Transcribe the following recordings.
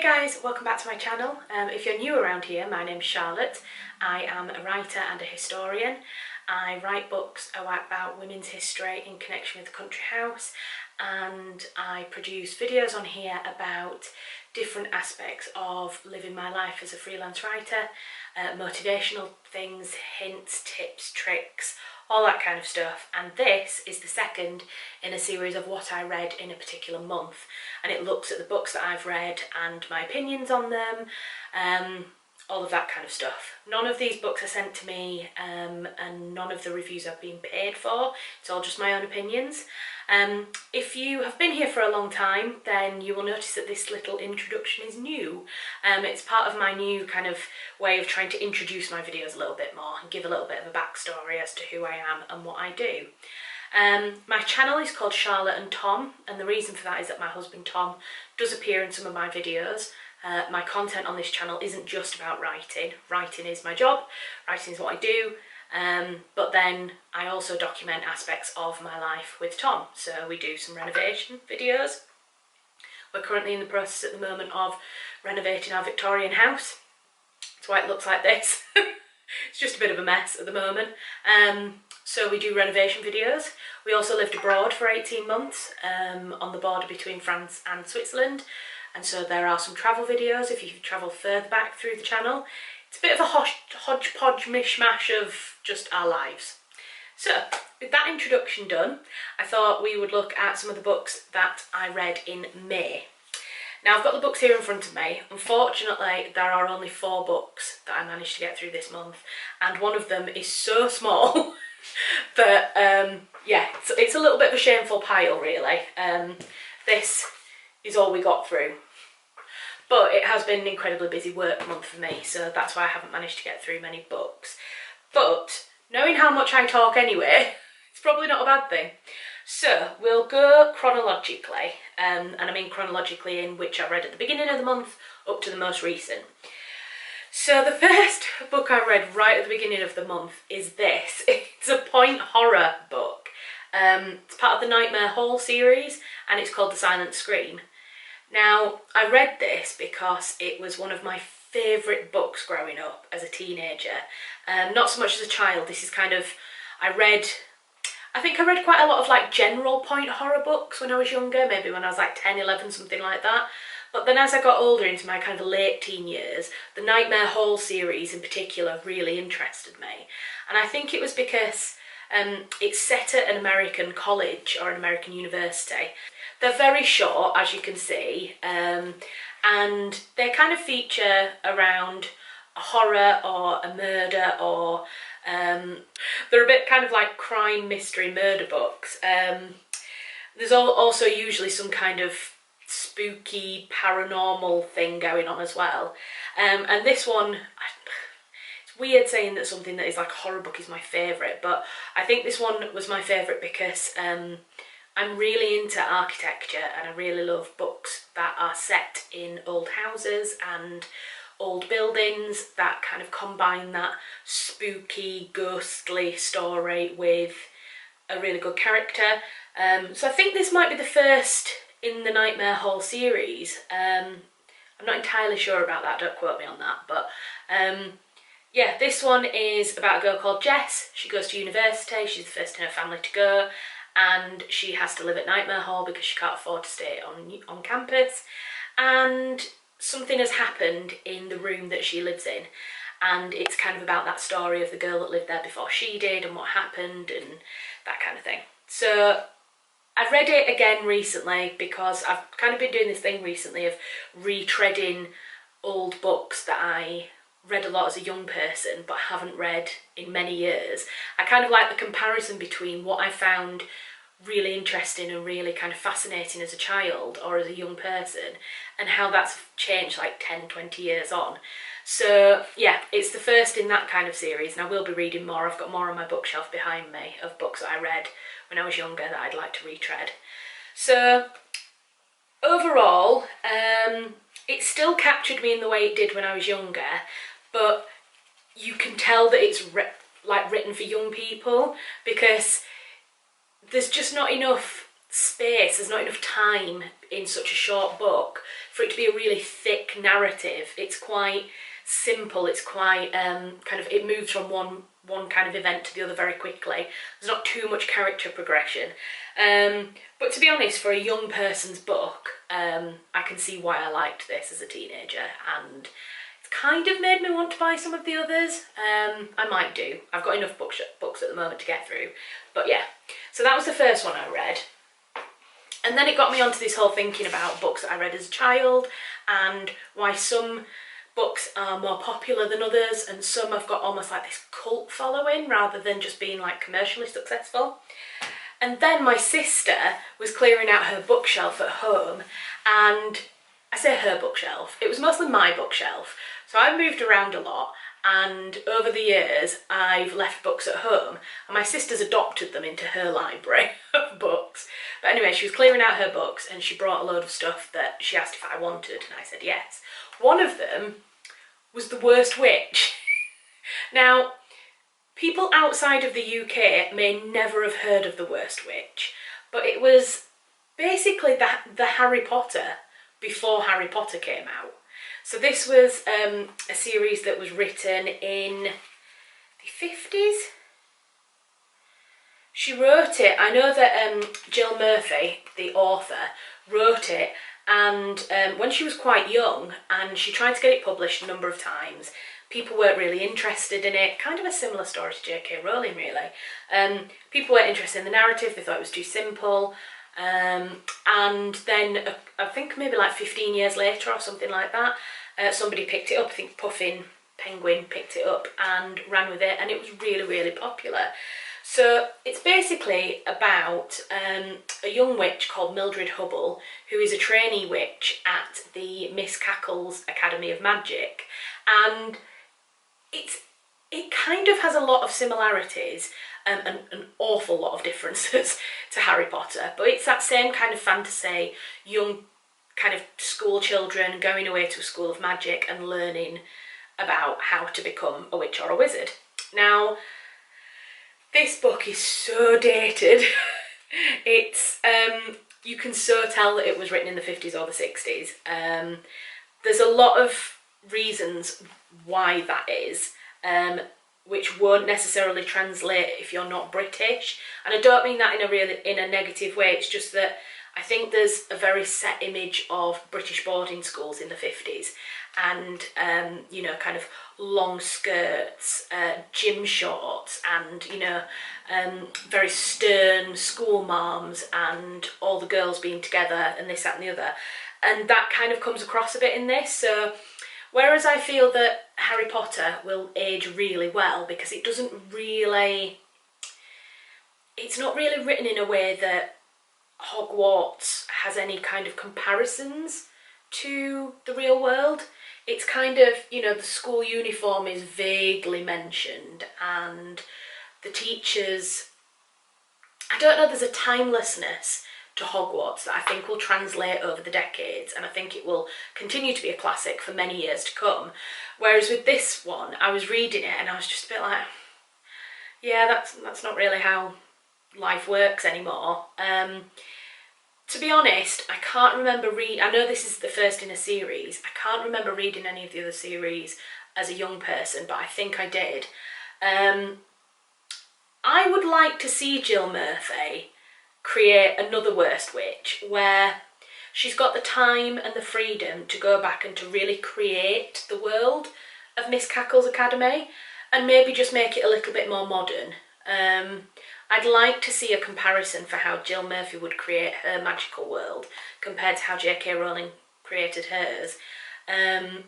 Hey guys, welcome back to my channel. If you're new around here, my name's Charlotte. I am a writer and a historian. I write books about women's history in connection with the country house, and I produce videos on here about different aspects of living my life as a freelance writer, motivational things, hints, tips, tricks, all that kind of stuff. And this is the second in a series of what I read in a particular month, and it looks at the books that I've read and my opinions on them, all of that kind of stuff. None of these books are sent to me, and none of the reviews have been paid for. It's all just my own opinions. If you have been here for a long time, then you will notice that this little introduction is new. It's part of my new kind of way of trying to introduce my videos a little bit more and give a little bit of a backstory as to who I am and what I do. My channel is called Charlotte and Tom, and the reason for that is that my husband Tom does appear in some of my videos. My content on this channel isn't just about writing. Writing is my job, writing is what I do, but then I also document aspects of my life with Tom. So we do some renovation videos. We're currently in the process at the moment of renovating our Victorian house. That's why it looks like this. It's just a bit of a mess at the moment. So we do renovation videos. We also lived abroad for 18 months on the border between France and Switzerland. And so there are some travel videos if you travel further back through the channel. It's a bit of a hodgepodge mishmash of just our lives. So with that introduction done, I thought we would look at some of the books that I read in May. Now I've got the books here in front of me. Unfortunately, there are only 4 books that I managed to get through this month, and one of them is so small that yeah, it's a little bit of a shameful pile really. This is all we got through, but it has been an incredibly busy work month for me, so that's why I haven't managed to get through many books. But knowing how much I talk anyway, it's probably not a bad thing. So we'll go chronologically, and I mean chronologically in which I read at the beginning of the month up to the most recent. So the first book I read right at the beginning of the month is this. It's a point horror book. It's part of the Nightmare Hall series, and it's called The Silent Scream. Now, I read this because it was one of my favourite books growing up as a teenager. Not so much as a child. This is kind of, I think I read quite a lot of like general point horror books when I was younger, maybe when I was like 10, 11, something like that. But then as I got older, into my kind of late teen years, the Nightmare Hall series in particular really interested me. And I think it was because it's set at an American college or an American university. They're very short, as you can see, and they kind of feature around a horror or a murder, or they're a bit kind of like crime, mystery, murder books. There's also usually some kind of spooky, paranormal thing going on as well. And this one, it's weird saying that something that is like a horror book is my favourite, but I think this one was my favourite because I'm really into architecture, and I really love books that are set in old houses and old buildings that kind of combine that spooky, ghostly story with a really good character. So I think this might be the first in the Nightmare Hall series. I'm not entirely sure about that, don't quote me on that, but yeah, this one is about a girl called Jess. She goes to university, she's the first in her family to go, and she has to live at Nightmare Hall because she can't afford to stay on campus, and something has happened in the room that she lives in, and it's kind of about that story of the girl that lived there before she did and what happened and that kind of thing. So I read it again recently because I've kind of been doing this thing recently of retreading old books that I read a lot as a young person but haven't read in many years. I kind of like the comparison between what I found really interesting and really kind of fascinating as a child or as a young person, and how that's changed like 10, 20 years on. So yeah, it's the first in that kind of series, and I will be reading more. I've got more on my bookshelf behind me of books that I read when I was younger that I'd like to retread. So overall, it still captured me in the way it did when I was younger, but you can tell that it's written for young people, because there's just not enough space, there's not enough time in such a short book for it to be a really thick narrative. It's quite simple, it's quite kind of, it moves from one kind of event to the other very quickly. There's not too much character progression. But to be honest, for a young person's book, I can see why I liked this as a teenager, and it's kind of made me want to buy some of the others. I might do. I've got enough books at the moment to get through. But yeah, so that was the first one I read. And then it got me onto this whole thinking about books that I read as a child and why some books are more popular than others and some have got almost like this cult following rather than just being like commercially successful. And then my sister was clearing out her bookshelf at home, and I say her bookshelf, it was mostly my bookshelf. So I've moved around a lot, and over the years I've left books at home and my sister's adopted them into her library of books. But anyway, she was clearing out her books and she brought a load of stuff that she asked if I wanted, and I said yes. One of them was The Worst Witch. Now, people outside of the UK may never have heard of The Worst Witch, but it was basically the Harry Potter before Harry Potter came out. So this was a series that was written in the 50s. She wrote it, I know that Jill Murphy, the author, wrote it, and when she was quite young, and she tried to get it published a number of times. People weren't really interested in it, kind of a similar story to J.K. Rowling really. People weren't interested in the narrative, they thought it was too simple. And then I think maybe like 15 years later or something like that, somebody picked it up. I think Puffin Penguin picked it up and ran with it, and it was really, really popular. So it's basically about a young witch called Mildred Hubble, who is a trainee witch at the Miss Cackle's Academy of Magic, and it kind of has a lot of similarities and an awful lot of differences to Harry Potter, but it's that same kind of fantasy, young kind of school children going away to a school of magic and learning about how to become a witch or a wizard. Now, this book is so dated. It's, you can so tell that it was written in the 50s or the 60s. There's a lot of reasons why that is, which won't necessarily translate if you're not British. And I don't mean that in a negative way, it's just that I think there's a very set image of British boarding schools in the 50s, and you know, kind of long skirts, gym shorts, and you know, very stern school moms, and all the girls being together and this, that and the other, and that kind of comes across a bit in this. So whereas I feel that Harry Potter will age really well because it doesn't really, it's not really written in a way that Hogwarts has any kind of comparisons to the real world. It's kind of, you know, the school uniform is vaguely mentioned, and the teachers, I don't know, there's a timelessness to Hogwarts that I think will translate over the decades, and I think it will continue to be a classic for many years to come. Whereas with this one, I was reading it and I was just a bit like, yeah, that's not really how life works anymore. To be honest, I can't remember I know this is the first in a series. I can't remember reading any of the other series as a young person, but I think I did. I would like to see Jill Murphy create another Worst Witch where she's got the time and the freedom to go back and to really create the world of Miss Cackle's Academy, and maybe just make it a little bit more modern. I'd like to see a comparison for how Jill Murphy would create her magical world compared to how J.K. Rowling created hers. I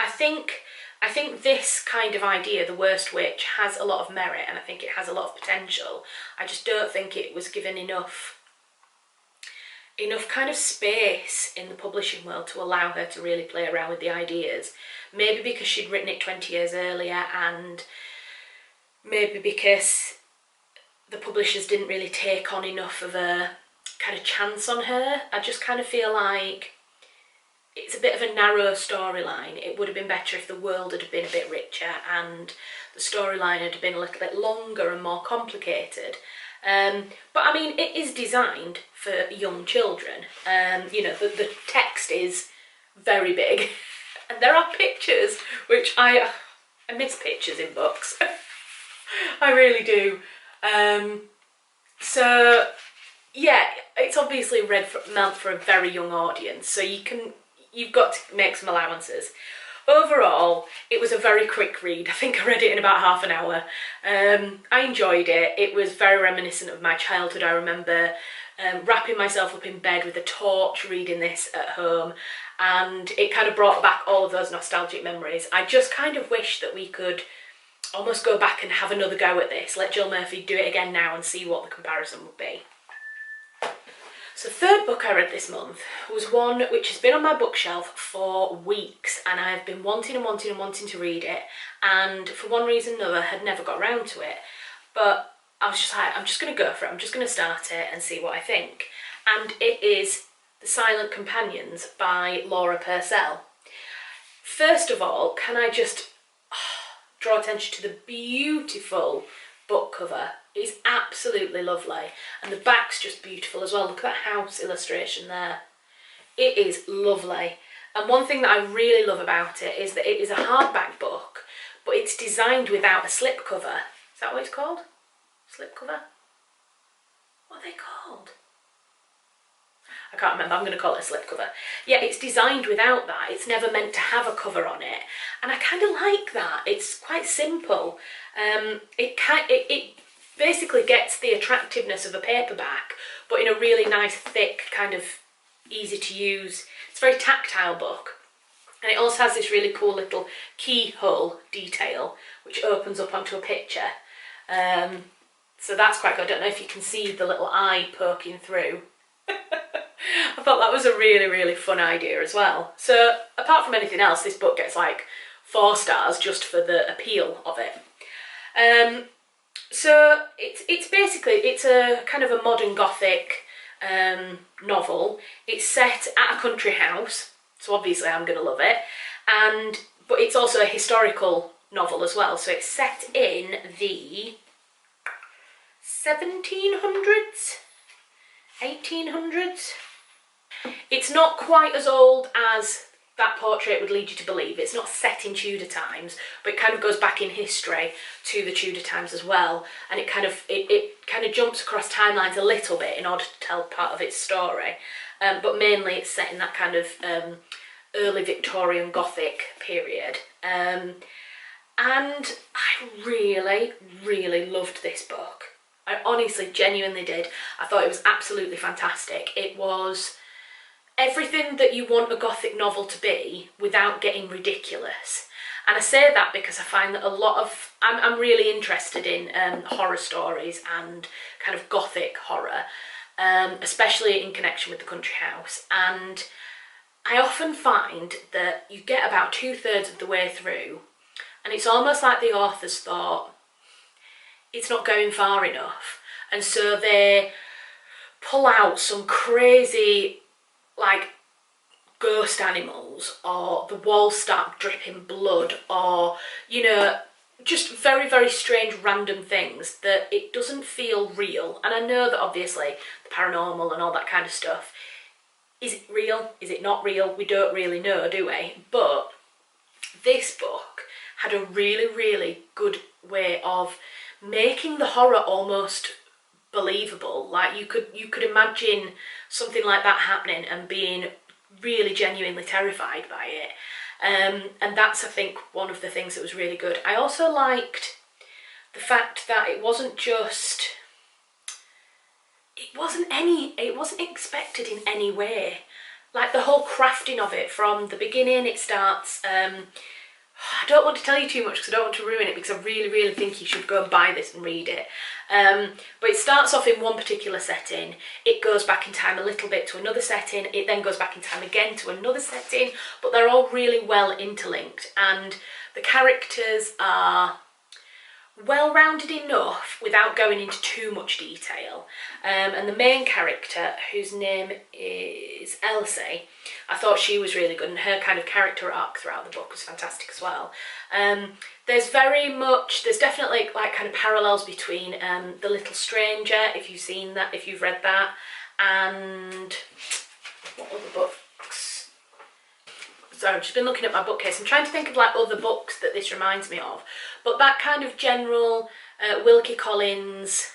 think this kind of idea, the Worst Witch, has a lot of merit, and I think it has a lot of potential. I just don't think it was given enough kind of space in the publishing world to allow her to really play around with the ideas. Maybe because she'd written it 20 years earlier, and maybe because the publishers didn't really take on enough of a kind of chance on her. I just kind of feel like it's a bit of a narrow storyline. It would have been better if the world had been a bit richer and the storyline had been a little bit longer and more complicated. But I mean, it is designed for young children. You know, the text is very big, and there are pictures, which I miss pictures in books. I really do. So yeah, it's obviously meant for a very young audience, so you've got to make some allowances. Overall, it was a very quick read. I think I read it in about half an hour. I enjoyed it. It was very reminiscent of my childhood. I remember wrapping myself up in bed with a torch reading this at home, and it kind of brought back all of those nostalgic memories. I just kind of wish that we could almost go back and have another go at this. Let Jill Murphy do it again now and see what the comparison would be. So the third book I read this month was one which has been on my bookshelf for weeks, and I've been wanting to read it, and for one reason or another had never got around to it. But I was just like, I'm just going to go for it. I'm just going to start it and see what I think. And it is The Silent Companions by Laura Purcell. First of all, can I just draw attention to the beautiful book cover. It's absolutely lovely, and the back's just beautiful as well. Look at that house illustration there. It is lovely, and one thing that I really love about it is that it is a hardback book, but it's designed without a slipcover. Is that what it's called? Slipcover? What are they called? I can't remember. I'm going to call it a slipcover. Yeah, it's designed without that. It's never meant to have a cover on it, and I kind of like that. It's quite simple. It basically gets the attractiveness of a paperback, but in a really nice, thick, kind of easy to use. It's a very tactile book, and it also has this really cool little keyhole detail which opens up onto a picture. So that's quite good. I don't know if you can see the little eye poking through. I thought that was a really, really fun idea as well. So apart from anything else, this book gets like 4 stars just for the appeal of it. So it's basically, it's a kind of a modern gothic novel. It's set at a country house, so obviously I'm going to love it. But it's also a historical novel as well. So it's set in the 1700s, 1800s. It's not quite as old as that portrait would lead you to believe. It's not set in Tudor times, but it kind of goes back in history to the Tudor times as well, and it kind of jumps across timelines a little bit in order to tell part of its story, but mainly it's set in that kind of early Victorian Gothic period. And I really, really loved this book. I honestly, genuinely did. I thought it was absolutely fantastic. It was everything that you want a gothic novel to be without getting ridiculous. And I say that because I find that a lot of... I'm really interested in horror stories and kind of gothic horror, especially in connection with The Country House. And I often find that you get about 2/3 of the way through, and it's almost like the authors thought, it's not going far enough. And so they pull out some crazy, like, ghost animals, or the walls start dripping blood, or, you know, just very, very strange random things that it doesn't feel real. And I know that obviously the paranormal and all that kind of stuff, is it real? Is it not real? We don't really know, do we? But this book had a really, really good way of making the horror almost believable. Like you could imagine something like that happening and being really genuinely terrified by it. And that's, I think, one of the things that was really good. I also liked the fact that it wasn't expected in any way. Like the whole crafting of it from the beginning, it starts, I don't want to tell you too much because I don't want to ruin it, because I really, really think you should go and buy this and read it. But it starts off in one particular setting, it goes back in time a little bit to another setting, it then goes back in time again to another setting, but they're all really well interlinked, and the characters are well-rounded enough without going into too much detail. And the main character, whose name is Elsie, I thought she was really good, and her kind of character arc throughout the book was fantastic as well. There's definitely like kind of parallels between The Little Stranger, if you've seen that, if you've read that, and what other books? So I've just been looking at my bookcase. I'm trying to think of like other books that this reminds me of, but that kind of general Wilkie Collins,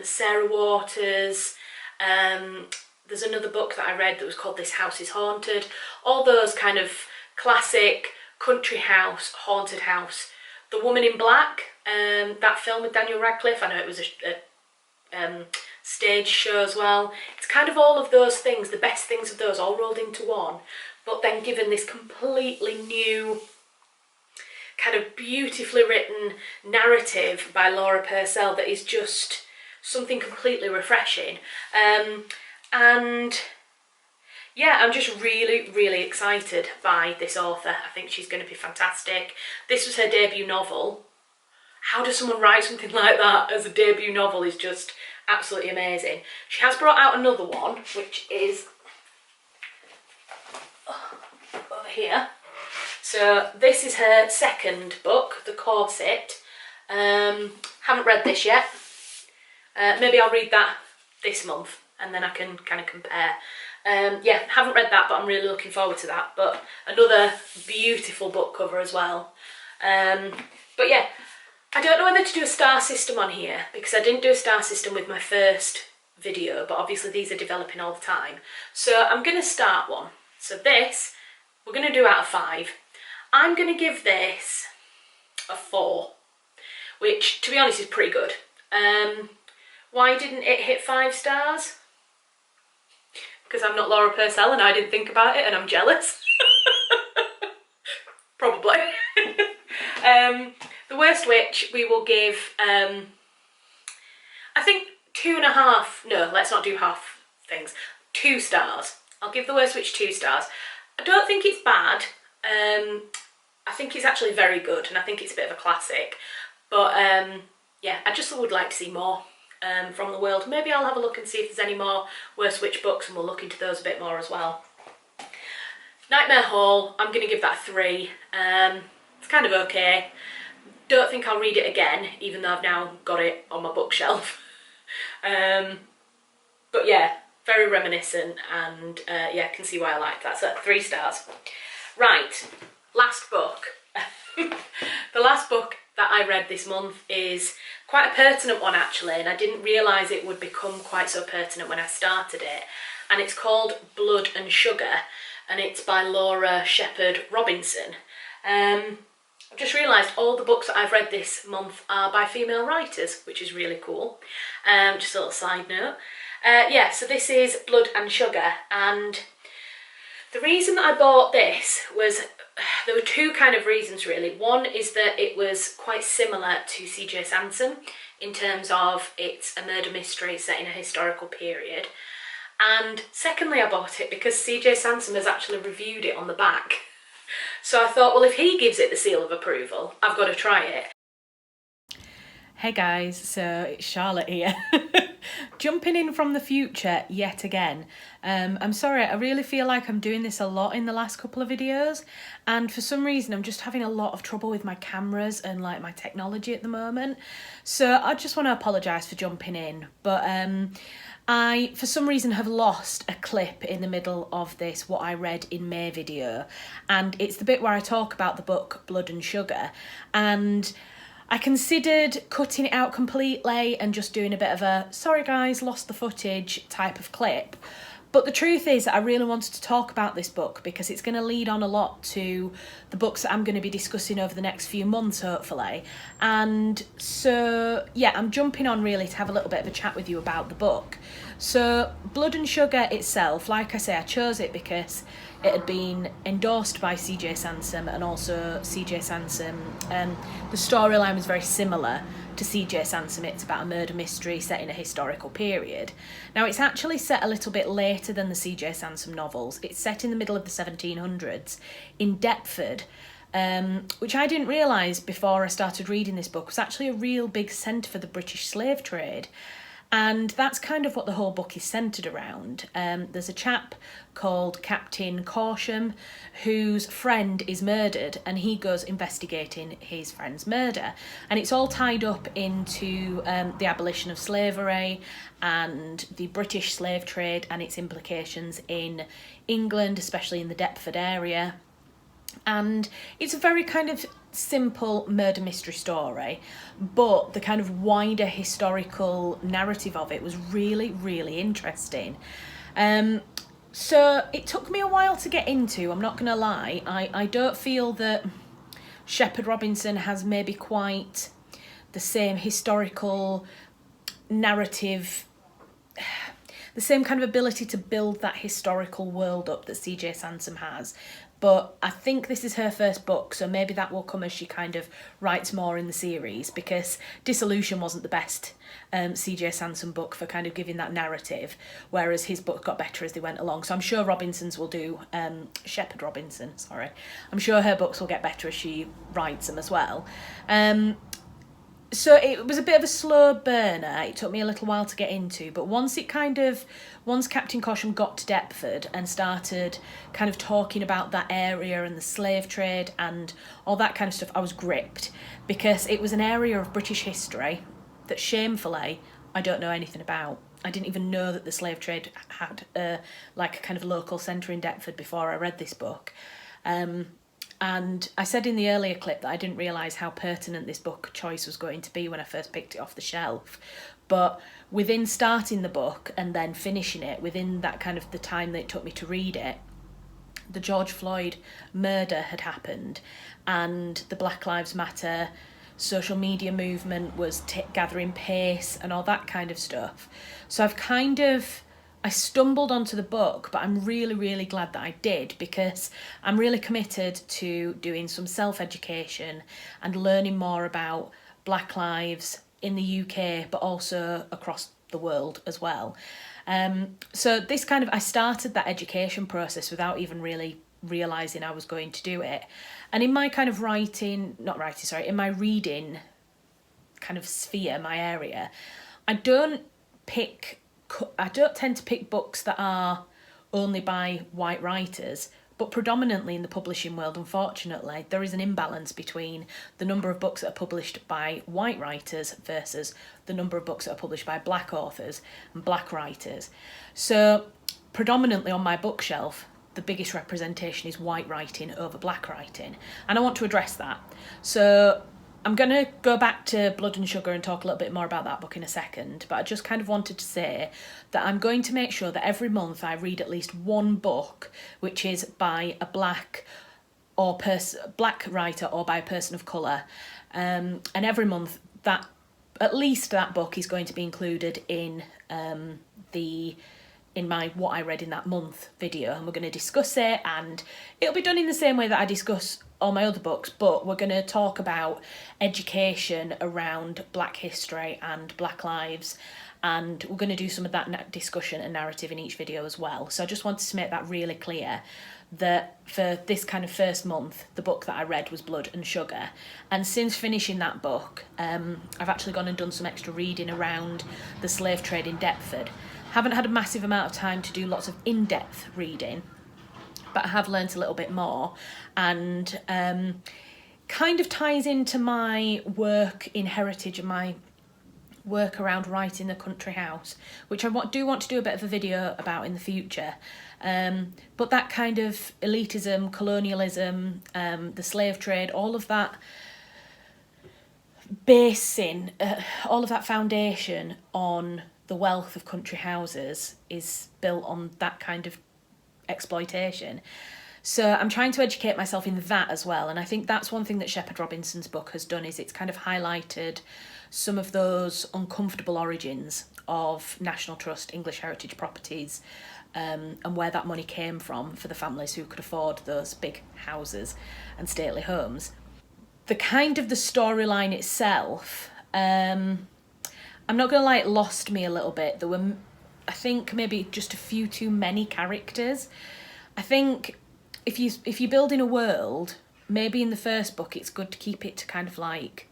Sarah Waters. There's another book that I read that was called This House is Haunted. All those kind of classic country house, haunted house. The Woman in Black, that film with Daniel Radcliffe. I know it was a stage show as well. It's kind of all of those things, the best things of those all rolled into one, but then given this completely new kind of beautifully written narrative by Laura Purcell that is just something completely refreshing. And yeah, I'm just really, really excited by this author. I think she's going to be fantastic. This was her debut novel. How does someone write something like that as a debut novel is just absolutely amazing. She has brought out another one, which is over here. So this is her second book, The Corset. Haven't read this yet. Maybe I'll read that this month and then I can kind of compare. Yeah, haven't read that, but I'm really looking forward to that. But another beautiful book cover as well. But yeah, I don't know whether to do a star system on here because I didn't do a star system with my first video, but obviously these are developing all the time. So I'm going to start one. So this, we're going to do out of 5. I'm going to give this a 4, which to be honest is pretty good. Why didn't it hit 5 stars? Because I'm not Laura Purcell and I didn't think about it and I'm jealous. Probably. The Worst Witch we will give, I think 2.5, no, let's not do half things, 2 stars. I'll give The Worst Witch 2 stars. I don't think it's bad. I think it's actually very good and I think it's a bit of a classic. But yeah, I just would like to see more from the world. Maybe I'll have a look and see if there's any more Worst Witch books and we'll look into those a bit more as well. Nightmare Hall, I'm going to give that 3. It's kind of okay. Don't think I'll read it again, even though I've now got it on my bookshelf. But yeah, very reminiscent and yeah, can see why I like that. So 3 stars. Right, last book. The last book that I read this month is quite a pertinent one actually, and I didn't realise it would become quite so pertinent when I started it. And it's called Blood and Sugar, and it's by Laura Shepherd Robinson. I've just realised all the books that I've read this month are by female writers, which is really cool. Just a little side note. Yeah, so this is Blood and Sugar, and the reason that I bought this was, there were 2 kind of reasons really. One is that it was quite similar to C.J. Sansom in terms of it's a murder mystery set in a historical period. And secondly, I bought it because C.J. Sansom has actually reviewed it on the back. So I thought, well, if he gives it the seal of approval, I've got to try it. Hey guys, so it's Charlotte here. Jumping in from the future yet again. I'm sorry, I really feel like I'm doing this a lot in the last couple of videos, and for some reason I'm just having a lot of trouble with my cameras and like my technology at the moment. So I just want to apologise for jumping in, but I, for some reason, have lost a clip in the middle of this What I Read in May video, and it's the bit where I talk about the book Blood and Sugar, and I considered cutting it out completely and just doing a bit of a sorry guys, lost the footage type of clip. But the truth is I really wanted to talk about this book because it's going to lead on a lot to the books that I'm going to be discussing over the next few months, hopefully. And so, yeah, I'm jumping on really to have a little bit of a chat with you about the book. So, Blood and Sugar itself, like I say, I chose it because it had been endorsed by C.J. Sansom, and also C.J. Sansom, the storyline was very similar to C.J. Sansom. It's about a murder mystery set in a historical period. Now, it's actually set a little bit later than the C.J. Sansom novels. It's set in the middle of the 1700s in Deptford, which I didn't realise before I started reading this book was actually a real big centre for the British slave trade. And that's kind of what the whole book is centred around. There's a chap called Captain Corsham whose friend is murdered, and he goes investigating his friend's murder. And it's all tied up into the abolition of slavery and the British slave trade and its implications in England, especially in the Deptford area. And it's a very kind of simple murder mystery story, but the kind of wider historical narrative of it was really, really interesting. So it took me a while to get into, I'm not going to lie. I don't feel that Shepherd Robinson has maybe quite the same historical narrative, the same kind of ability to build that historical world up that CJ Sansom has. But I think this is her first book, so maybe that will come as she kind of writes more in the series, because Dissolution wasn't the best CJ Sansom book for kind of giving that narrative, whereas his book got better as they went along. So I'm sure Robinson's will do, Shepherd Robinson, sorry. I'm sure her books will get better as she writes them as well. So it was a bit of a slow burner. It took me a little while to get into, but once Captain Corsham got to Deptford and started kind of talking about that area and the slave trade and all that kind of stuff, I was gripped, because it was an area of British history that shamefully I don't know anything about. I didn't even know that the slave trade had like a kind of local centre in Deptford before I read this book. And I said in the earlier clip that I didn't realise how pertinent this book choice was going to be when I first picked it off the shelf. But within starting the book and then finishing it, within that kind of the time that it took me to read it, the George Floyd murder had happened, and the Black Lives Matter social media movement was gathering pace and all that kind of stuff. So I stumbled onto the book, but I'm really, really glad that I did, because I'm really committed to doing some self-education and learning more about Black lives in the UK, but also across the world as well. So this kind of, I started that education process without even really realising I was going to do it. And in my kind of in my reading kind of sphere, my area, I don't tend to pick books that are only by white writers, but predominantly in the publishing world, unfortunately, there is an imbalance between the number of books that are published by white writers versus the number of books that are published by black authors and black writers. So predominantly on my bookshelf, the biggest representation is white writing over black writing, and I want to address that. So I'm going to go back to Blood and Sugar and talk a little bit more about that book in a second, but I just kind of wanted to say that I'm going to make sure that every month I read at least one book which is by a black writer or by a person of colour, and every month that at least that book is going to be included in my what I read in that month video, and we're going to discuss it, and it'll be done in the same way that I discuss all my other books, but we're going to talk about education around black history and black lives, and we're going to do some of that discussion and narrative in each video as well. So I just wanted to make that really clear that for this kind of first month, the book that I read was Blood and Sugar, and since finishing that book, I've actually gone and done some extra reading around the slave trade in Deptford. Haven't had a massive amount of time to do lots of in-depth reading, but I have learnt a little bit more, and kind of ties into my work in heritage and my work around writing the country house, which I do want to do a bit of a video about in the future. But that kind of elitism, colonialism, the slave trade, all of that basing, all of that foundation on the wealth of country houses is built on that kind of exploitation. So I'm trying to educate myself in that as well, and I think that's one thing that Shepherd Robinson's book has done, is it's kind of highlighted some of those uncomfortable origins of National Trust English Heritage Properties, and where that money came from for the families who could afford those big houses and stately homes. The kind of the storyline itself, I'm not going to lie, it lost me a little bit. There were, I think, maybe just a few too many characters. I think if you're building a world, maybe in the first book it's good to keep it to kind of like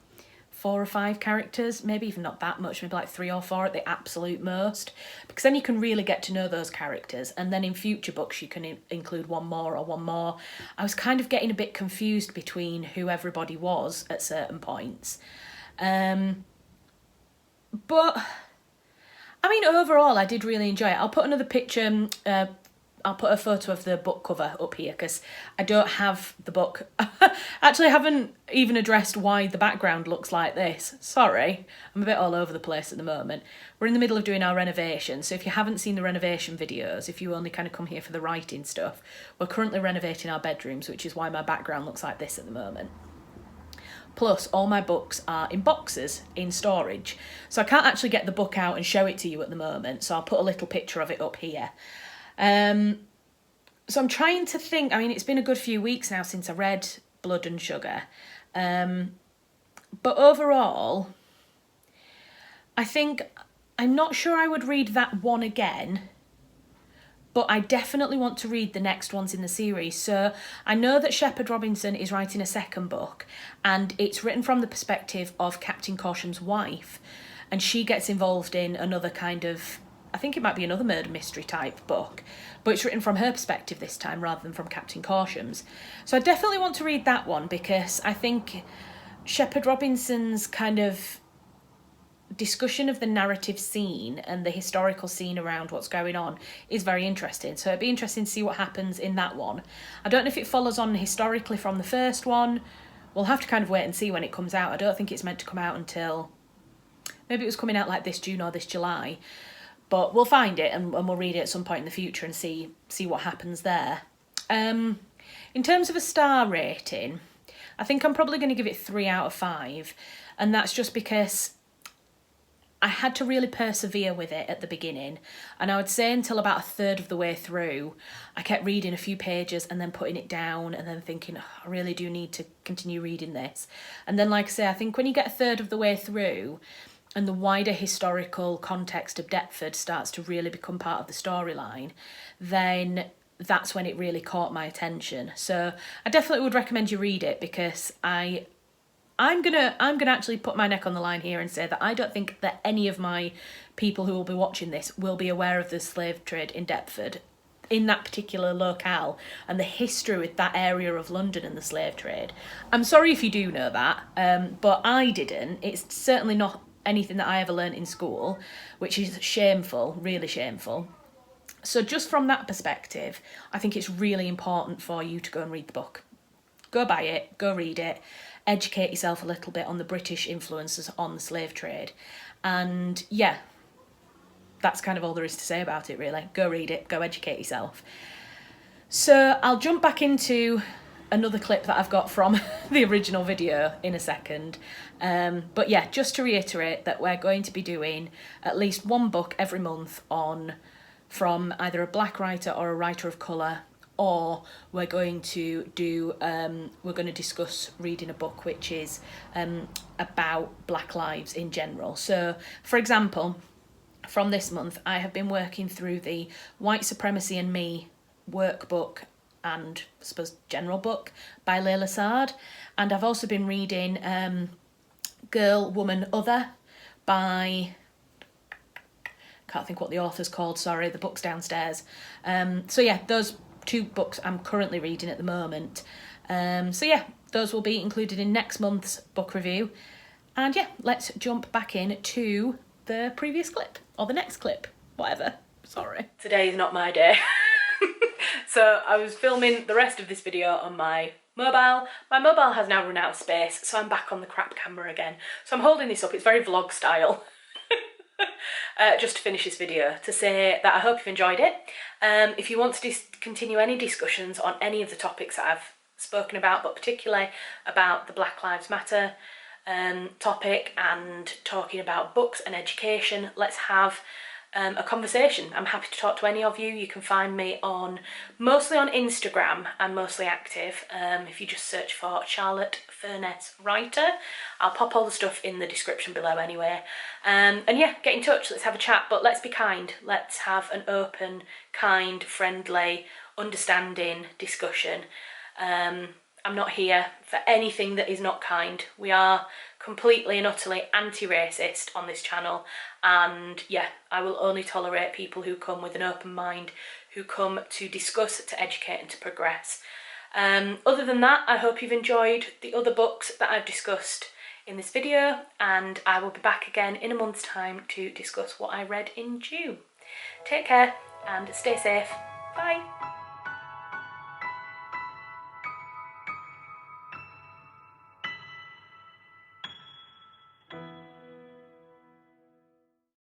4 or 5 characters, maybe even not that much, maybe like 3 or 4 at the absolute most, because then you can really get to know those characters, and then in future books you can include one more or one more. I was kind of getting a bit confused between who everybody was at certain points. But I mean, overall I did really enjoy it. I'll put another picture, I'll put a photo of the book cover up here because I don't have the book. Actually, I haven't even addressed why the background looks like this. Sorry, I'm a bit all over the place at the moment. We're in the middle of doing our renovation, so if you haven't seen the renovation videos, if you only kind of come here for the writing stuff, we're currently renovating our bedrooms, which is why my background looks like this at the moment. Plus, all my books are in boxes in storage, so I can't actually get the book out and show it to you at the moment, so I'll put a little picture of it up here. So I'm trying to think, I mean, it's been a good few weeks now since I read Blood and Sugar. But overall, I think, I'm not sure I would read that one again, but I definitely want to read the next ones in the series. So I know that Shepherd Robinson is writing a second book, and it's written from the perspective of Captain Corsham's wife, and she gets involved in another kind of, I think it might be another murder mystery type book, but it's written from her perspective this time rather than from Captain Corsham's. So I definitely want to read that one because I think Shepherd Robinson's kind of discussion of the narrative scene and the historical scene around what's going on is very interesting. So it'd be interesting to see what happens in that one. I don't know if it follows on historically from the first one. We'll have to kind of wait and see when it comes out. I don't think it's meant to come out until, maybe it was coming out like this June or this July. But we'll find it and we'll read it at some point in the future and see what happens there. In terms of a star rating, I think I'm probably going to give it 3 out of 5. And that's just because I had to really persevere with it at the beginning. And I would say until about 1/3 of the way through, I kept reading a few pages and then putting it down and then thinking, oh, I really do need to continue reading this. And then, like I say, I think when you get 1/3 of the way through, and the wider historical context of Deptford starts to really become part of the storyline, then that's when it really caught my attention. So I definitely would recommend you read it because I'm gonna actually put my neck on the line here and say that I don't think that any of my people who will be watching this will be aware of the slave trade in Deptford, in that particular locale, and the history with that area of London and the slave trade. I'm sorry if you do know that, but I didn't. It's certainly not anything that I ever learnt in school, which is shameful, really shameful. So just from that perspective, I think it's really important for you to go and read the book. Go buy it, go read it, educate yourself a little bit on the British influences on the slave trade. And yeah, that's kind of all there is to say about it, really. Go read it, go educate yourself. So I'll jump back into another clip that I've got from the original video in a second. But yeah, just to reiterate that we're going to be doing at least one book every month from either a black writer or a writer of colour, or we're going to discuss reading a book which is about Black lives in general. So, for example, from this month, I have been working through the White Supremacy and Me workbook and, I suppose, general book by Layla Saad. And I've also been reading Girl, Woman, Other by, can't think what the author's called, sorry, the book's downstairs. So yeah, those 2 books I'm currently reading at the moment. So yeah, those will be included in next month's book review. And yeah, let's jump back in to the previous clip, or the next clip, whatever, sorry. Today is not my day. So I was filming the rest of this video on my mobile. My mobile has now run out of space, so I'm back on the crap camera again. So I'm holding this up, it's very vlog style. Just to finish this video, to say that I hope you've enjoyed it. If you want to continue any discussions on any of the topics that I've spoken about, but particularly about the Black Lives Matter topic and talking about books and education, let's have a conversation. I'm happy to talk to any of you. You can find me mostly on Instagram. I'm mostly active. If you just search for Charlotte Furness Writer, I'll pop all the stuff in the description below anyway. And yeah, get in touch, let's have a chat, but let's be kind. Let's have an open, kind, friendly, understanding discussion. I'm not here for anything that is not kind. We are completely and utterly anti-racist on this channel, and yeah, I will only tolerate people who come with an open mind, who come to discuss, to educate and to progress. Other than that, I hope you've enjoyed the other books that I've discussed in this video, and I will be back again in a month's time to discuss what I read in June. Take care and stay safe. Bye.